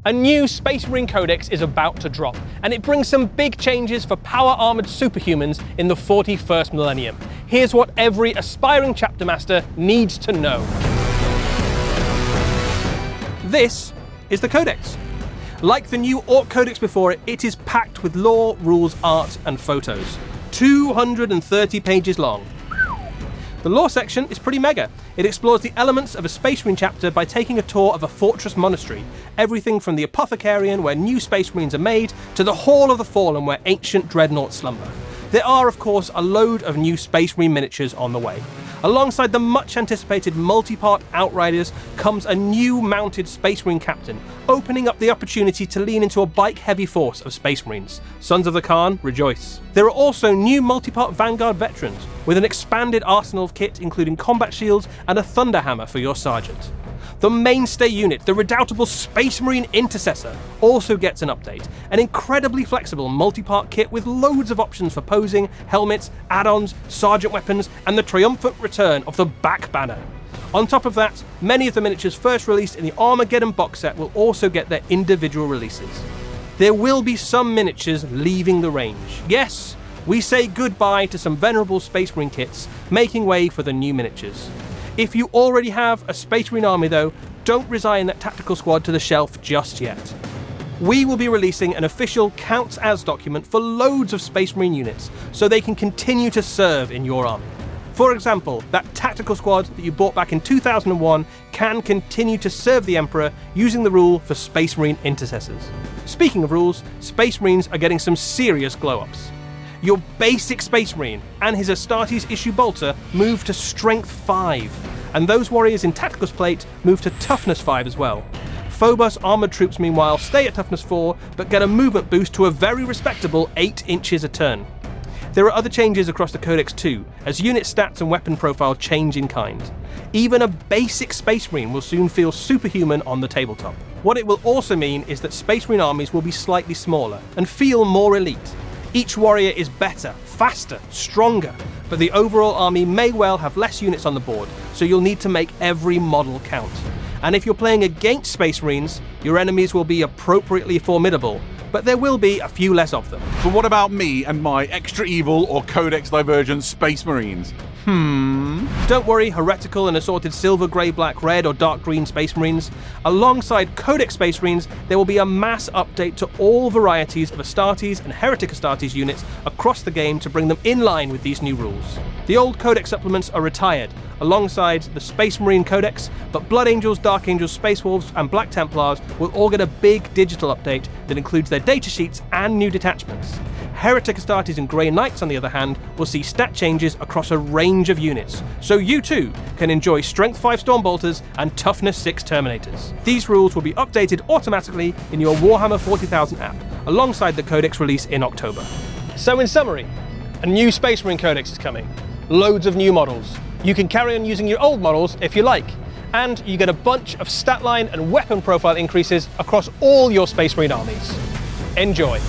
A new Space Marine Codex is about to drop, and it brings some big changes for power-armoured superhumans in the 41st millennium. Here's what every aspiring chapter master needs to know. This is the Codex. Like the new Orc Codex before it, it is packed with lore, rules, art, and photos. 230 pages long. The lore section is pretty mega. It explores the elements of a Space Marine chapter by taking a tour of a fortress monastery. Everything from the Apothecarium, where new Space Marines are made, to the Hall of the Fallen, where ancient dreadnoughts slumber. There are, of course, a load of new Space Marine miniatures on the way. Alongside the much-anticipated multi-part Outriders comes a new mounted Space Marine captain, opening up the opportunity to lean into a bike-heavy force of Space Marines. Sons of the Khan, rejoice. There are also new multi-part Vanguard veterans, with an expanded arsenal of kit including combat shields and a thunder hammer for your sergeant. The mainstay unit, the redoubtable Space Marine Intercessor, also gets an update. An incredibly flexible multi-part kit with loads of options for posing, helmets, add-ons, sergeant weapons, and the triumphant return of the back banner. On top of that, many of the miniatures first released in the Armageddon box set will also get their individual releases. There will be some miniatures leaving the range. Yes, we say goodbye to some venerable Space Marine kits, making way for the new miniatures. If you already have a Space Marine army though, don't resign that tactical squad to the shelf just yet. We will be releasing an official Counts As document for loads of Space Marine units, so they can continue to serve in your army. For example, that tactical squad that you bought back in 2001 can continue to serve the Emperor using the rule for Space Marine Intercessors. Speaking of rules, Space Marines are getting some serious glow-ups. Your basic Space Marine and his Astartes issue bolter move to Strength 5, and those warriors in Tacticals Plate move to Toughness 5 as well. Phobos armoured troops meanwhile stay at Toughness 4, but get a movement boost to a very respectable 8 inches a turn. There are other changes across the Codex too, as unit stats and weapon profile change in kind. Even a basic Space Marine will soon feel superhuman on the tabletop. What it will also mean is that Space Marine armies will be slightly smaller and feel more elite. Each warrior is better, faster, stronger, but the overall army may well have less units on the board, so you'll need to make every model count. And if you're playing against Space Marines, your enemies will be appropriately formidable, but there will be a few less of them. But what about me and my extra evil or Codex Divergent Space Marines? Don't worry, heretical and assorted silver, grey, black, red or dark green Space Marines. Alongside Codex Space Marines, there will be a mass update to all varieties of Astartes and Heretic Astartes units across the game to bring them in line with these new rules. The old Codex supplements are retired, alongside the Space Marine Codex, but Blood Angels, Dark Angels, Space Wolves and Black Templars will all get a big digital update that includes their datasheets and new detachments. Heretic Astartes and Grey Knights, on the other hand, will see stat changes across a range of units, so you too can enjoy Strength 5 Stormbolters and Toughness 6 Terminators. These rules will be updated automatically in your Warhammer 40,000 app, alongside the Codex release in October. So in summary, a new Space Marine Codex is coming. Loads of new models. You can carry on using your old models if you like, and you get a bunch of stat line and weapon profile increases across all your Space Marine armies. Enjoy.